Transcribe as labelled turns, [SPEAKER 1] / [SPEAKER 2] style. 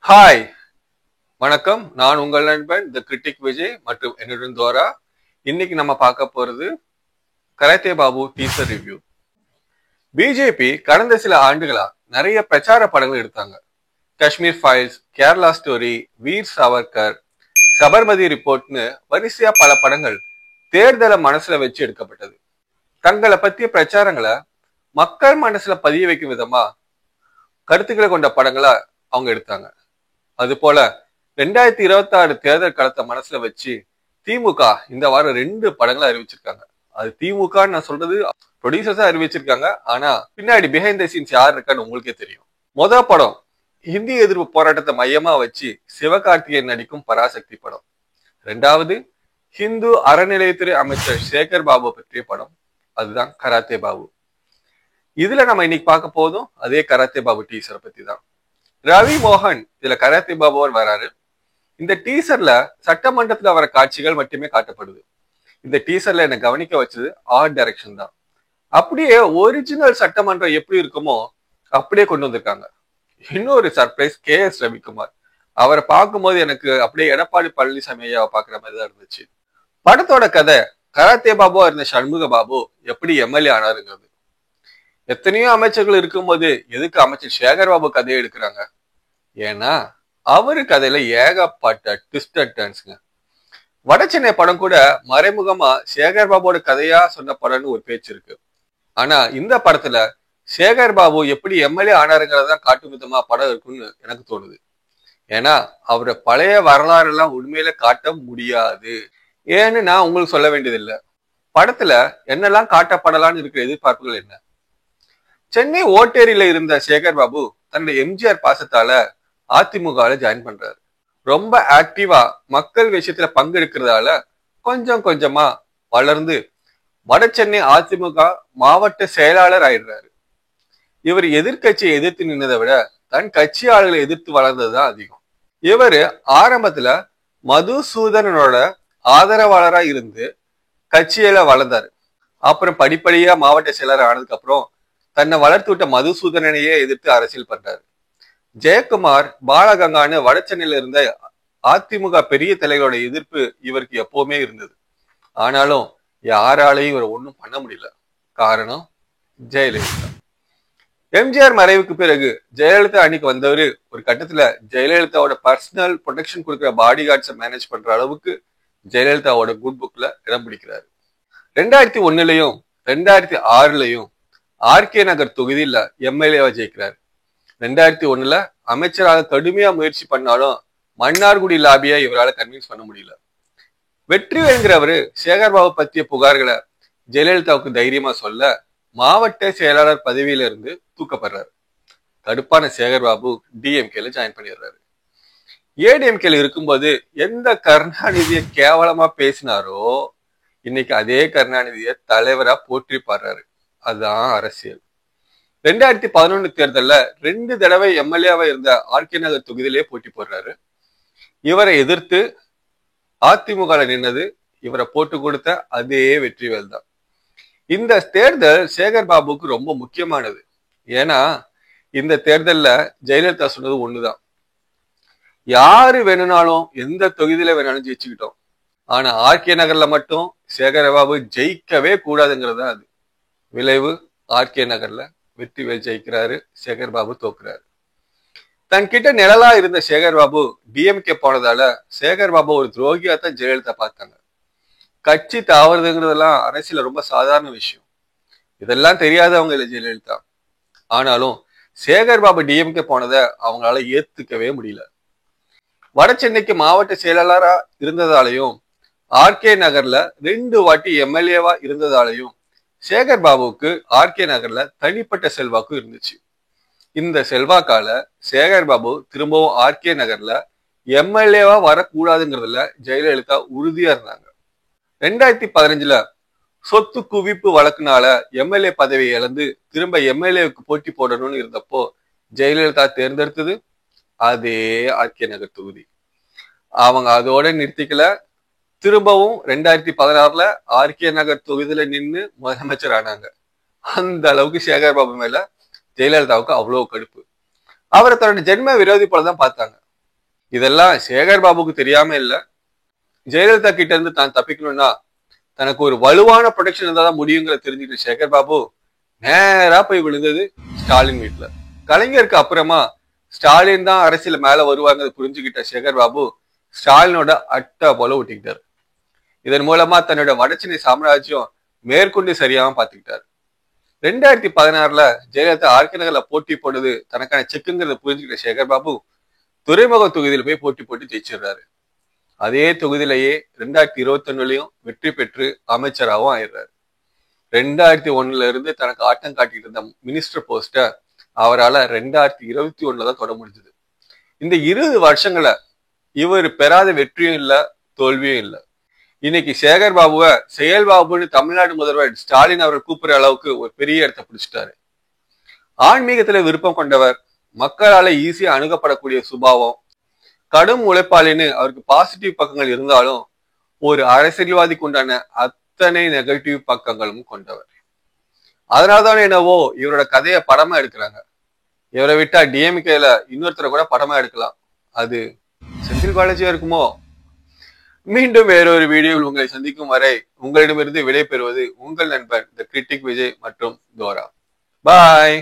[SPEAKER 1] Hi, வணக்கம். நான் உங்கள் நண்பன் த கிரிட்டிக் விஜய் மற்றும் என்னுடன் தோரா. இன்னைக்கு நம்ம பார்க்க போறது karate Babu teaser review. BJP கடந்த சில ஆண்டுகளா நிறைய பிரச்சார படங்கள் எடுத்தாங்க. காஷ்மீர் ஃபைல்ஸ், கேரளா ஸ்டோரி, வீர் சாவர்கர், சபர்மதி ரிப்போர்ட்னு வரிசையா பல படங்கள் தேர்தலை மனசுல வச்சு எடுக்கப்பட்டது. தங்களை பத்திய பிரச்சாரங்களை மக்கள் மனசுல பதிய வைக்கும் விதமா கருத்துக்களை கொண்ட படங்களா அவங்க எடுத்தாங்க. அது போல 2026 தேர்தல் களத்தை மனசுல வச்சு திமுக இந்த வாரம் 2 படங்களை அறிவிச்சிருக்காங்க. அது திமுக நான் சொல்றது ப்ரொடியூசர்ஸா அறிவிச்சிருக்காங்க. ஆனா பின்னாடி பிஹைண்ட் த சீன்ஸ் யார் இருக்கான்னு உங்களுக்கே தெரியும். மொதல் படம் இந்தி எதிர்ப்பு போராட்டத்தை மையமா வச்சு சிவகார்த்திகேயன் நடிக்கும் பராசக்தி படம். 2வது ஹிந்து அறநிலையத்துறை அமைச்சர் சேகர் பாபு பற்றிய படம், அதுதான் கராத்தே பாபு. இதுல நம்ம இன்னைக்கு பார்க்க போதும் அதே கராத்தே பாபு டீசரை பத்தி தான். ரவி மோகன் இதுல கராத்தே பாபுவர் வராரு. இந்த டீசர்ல சட்டமன்றத்துல வர காட்சிகள் மட்டுமே காட்டப்படுது. இந்த டீசர்ல என்ன கவனிக்க வச்சது ஆர்ட் டைரக்ஷன் தான். அப்படியே ஒரிஜினல் சட்டமன்றம் எப்படி இருக்குமோ அப்படியே கொண்டு வந்திருக்காங்க. இன்னொரு சர்ப்ரைஸ், KS ரவிக்குமார். அவரை பார்க்கும்போது எனக்கு அப்படியே எடப்பாடி பழனிசாமி ஐயாவை பாக்குற மாதிரி தான் இருந்துச்சு. படத்தோட கதை கராத்தே பாபுவா இருந்த சண்முக பாபு எப்படி MLA ஆனாருங்கிறது. எத்தனையோ அமைச்சர்கள் இருக்கும்போது எதுக்கு அமைச்சர் சேகர் பாபு கதையை எடுக்கிறாங்க? ஏன்னா அவரு கதையில ஏகப்பட்ட ட்விஸ்ட் அண்ட் டர்ன்ஸ்ங்க. வட சென்னை படம் கூட மறைமுகமா சேகர் பாபுவோட கதையா சொன்ன படம்னு ஒரு பேச்சு இருக்கு. ஆனா இந்த படத்துல சேகர் பாபு எப்படி MLA ஆனாருங்கிறதான் காட்டும் விதமா படம் இருக்குன்னு எனக்கு தோணுது. ஏன்னா அவரை பழைய வரலாறு எல்லாம் உண்மையில காட்ட முடியாது. ஏன்னு நான் உங்களுக்கு சொல்ல வேண்டியதில்லை. படத்துல என்னெல்லாம் காட்டப்படலான்னு இருக்கிற எதிர்பார்ப்புகள் என்ன? சென்னை ஓட்டேரியில இருந்த சேகர் பாபு தன்னுடைய MGR பாசத்தால அதிமுகல ஜாயின் பண்றாரு. ரொம்ப ஆக்டிவா மக்கள் விஷயத்துல பங்கெடுக்கிறதால கொஞ்சம் கொஞ்சமா வளர்ந்து வட சென்னை அதிமுக மாவட்ட செயலாளர் ஆயிடுறாரு. இவர் எதிர்கட்சியை எதிர்த்து நின்னதை விட தன் கட்சியாளர்களை எதிர்த்து வளர்ந்ததுதான் அதிகம். இவரு ஆரம்பத்துல மதுசூதனனோட ஆதரவாளரா இருந்து கட்சியில வளர்ந்தாரு. அப்புறம் படிப்படியா மாவட்ட செயலாளர் ஆனதுக்கு அப்புறம் தன்னை வளர்த்து விட்ட மதுசூதனனையே எதிர்த்து அரசியல் பண்றாரு. ஜெயக்குமார், பாலகங்கான்னு வட சென்னையில இருந்த அதிமுக பெரிய தலைவரோட எதிர்ப்பு இவருக்கு எப்பவுமே இருந்தது. ஆனாலும் யாராலையும் இவரை ஒன்றும் பண்ண முடியல. காரணம் ஜெயலலிதா. MGR மறைவுக்கு பிறகு ஜெயலலிதா அன்னைக்கு வந்தவரு ஒரு கட்டத்துல ஜெயலலிதாவோட பர்சனல் ப்ரொடெக்ஷன் கொடுக்குற பாடி கார்ட்ஸை மேனேஜ் பண்ற அளவுக்கு ஜெயலலிதாவோட குட் புக்ல இடம் பிடிக்கிறாரு. 2001லயும் 2006லயும் RK நகர் தொகுதியில MLA-வா ஜெயிக்கிறாரு. 2001ல அமைச்சராக கடுமையா முயற்சி பண்ணாலும் மன்னார்குடி லாபியா இவரால் கன்வின்ஸ் பண்ண முடியல. வெற்றிவேல்ங்கிறவரு சேகர்பாபு பத்திய புகார்களை ஜெயலலிதாவுக்கு தைரியமா சொல்ல மாவட்ட செயலாளர் பதவியில இருந்து தூக்கப்படுறாரு. கடுப்பான சேகர்பாபு DMK-ல ஜாயின் பண்ணிடுறாரு. ADMK-ல இருக்கும்போது எந்த கருணாநிதியை கேவலமா பேசினாரோ இன்னைக்கு அதே கருணாநிதியை தலைவரா போற்றி பாடுறாரு. அதுதான் அரசியல். 2011 தேர்தல்ல 2 தடவை MLA-வா இருந்த RK நகர் தொகுதியிலே போட்டி போடுறாரு. இவரை எதிர்த்து அதிமுக நின்னது இவரை போட்டு கொடுத்த அதே வெற்றிவேல் தான். இந்த தேர்தல் சேகர் பாபுக்கு ரொம்ப முக்கியமானது. ஏன்னா இந்த தேர்தல்ல ஜெயலலிதா சொன்னது ஒண்ணுதான், யாரு வேணும்னாலும் எந்த தொகுதியில வேணாலும் ஜெயிச்சுக்கிட்டோம். ஆனா RK நகர்ல மட்டும் சேகர் பாபு ஜெயிக்கவே கூடாதுங்கிறது தான் அது. விளைவு RK நகர்ல வெற்றிவேல் ஜெயிக்கிறாரு, சேகர் பாபு தோக்குறாரு. தன்கிட்ட நிழலா இருந்த சேகர் பாபு DMK போனதால சேகர் பாபு ஒரு துரோகியா தான் ஜெயலலிதா பார்த்தாங்க. கட்சி தாவறதுங்கிறதெல்லாம் அரசியல ரொம்ப சாதாரண விஷயம். இதெல்லாம் தெரியாதவங்க இல்ல ஜெயலலிதா. ஆனாலும் சேகர் பாபு DMK போனதை அவங்களால ஏத்துக்கவே முடியல. வட சென்னைக்கு மாவட்ட செயலாளரா இருந்ததாலையும் RK நகர்ல 2 வாட்டி MLA-வா இருந்ததாலையும் சேகர் பாபுவுக்கு RK நகர்ல தனிப்பட்ட செல்வாக்கு இருந்துச்சு. இந்த செல்வாக்கால சேகர் பாபு திரும்பவும் RK நகர்ல MLA-வா வரக்கூடாதுங்கிறதுல ஜெயலலிதா உறுதியா இருந்தாங்க. 2015ல சொத்து குவிப்பு வழக்குனால MLA பதவியை இழந்து திரும்ப MLA-வுக்கு போட்டி போடணும்னு இருந்தப்போ ஜெயலலிதா தேர்ந்தெடுத்தது அதே RK நகர் தொகுதி. அவங்க அதோட நிறுத்திக்கல. திரும்பவும் 2016ல RK நகர் தொகுதியில நின்று முதலமைச்சர் ஆனாங்க. அந்த அளவுக்கு சேகர் பாபு மேல ஜெயலலிதாவுக்கு அவ்வளவு கடுப்பு. அவரை தன்னோட ஜென்ம விரோதி போலதான் பார்த்தாங்க. இதெல்லாம் சேகர் பாபுக்கு தெரியாம இல்ல. ஜெயலலிதா கிட்ட இருந்து தான் தப்பிக்கணும்னா தனக்கு ஒரு வலுவான ப்ரொடெக்ஷன் இருந்தாதான் முடியுங்கிற தெரிஞ்சுக்கிட்ட சேகர் பாபு நேரா போய் விழுந்தது ஸ்டாலின் வீட்டுல. கலைஞருக்கு அப்புறமா ஸ்டாலின் தான் அரசியல் மேல வருவாங்க புரிஞ்சுக்கிட்ட சேகர் பாபு ஸ்டாலினோட அட்டை போல ஒட்டிக்கிட்டாரு. இதன் மூலமா தன்னோட வடச்சென்னை சாம்ராஜ்யம் மேற்கொண்டு சரியாம பாத்துக்கிட்டாரு. 2016 ஜெயலலிதா ஆர்கே நகர்ல போட்டி போடுறது தனக்கான செக்குங்கிறத புரிஞ்சுக்கிட்ட சேகர் பாபு துறைமுக தொகுதியில போய் போட்டி போட்டு ஜெயிச்சிடுறாரு. அதே தொகுதியிலேயே 2021 வெற்றி பெற்று அமைச்சராகவும் ஆயிடுறாரு. 2001 இருந்து தனக்கு ஆட்டம் காட்டிட்டு இருந்த மினிஸ்டர் போஸ்ட அவரால் 2021 தான் தொட முடிஞ்சது. இந்த 20 வருஷங்களை இவர் பெறாத வெற்றியும் இல்ல, தோல்வியும் இல்லை. இன்னைக்கு சேகர் பாபுவை செயல்பாபுன்னு தமிழ்நாடு முதல்வர் ஸ்டாலின் அவர்கள் கூப்பிடுற அளவுக்கு ஒரு பெரிய இடத்தை பிடிச்சிட்டாரு. ஆன்மீகத்துல விருப்பம் கொண்டவர், மக்களால ஈஸியா அணுகப்படக்கூடிய சுபாவம், கடும் உழைப்பாளின்னு அவருக்கு பாசிட்டிவ் பக்கங்கள் இருந்தாலும் ஒரு அரசியல்வாதிக்கு உண்டான அத்தனை நெகட்டிவ் பக்கங்களும் கொண்டவர். அதனால்தான் என்னவோ இவரோட கதையை படமா எடுக்கிறாங்க. இவரை விட்டா டிஎம்கேல இன்னொருத்தரை கூட படமா எடுக்கலாம். அது செந்தில் பாலாஜியா இருக்குமோ? மீண்டும் வேறொரு வீடியோவில் உங்களை சந்திக்கும் வரை உங்களிடமிருந்து விடை பெறுவது உங்கள் நண்பன் தி கிரிட்டிக் விஜய் மற்றும் தோரா. பாய்.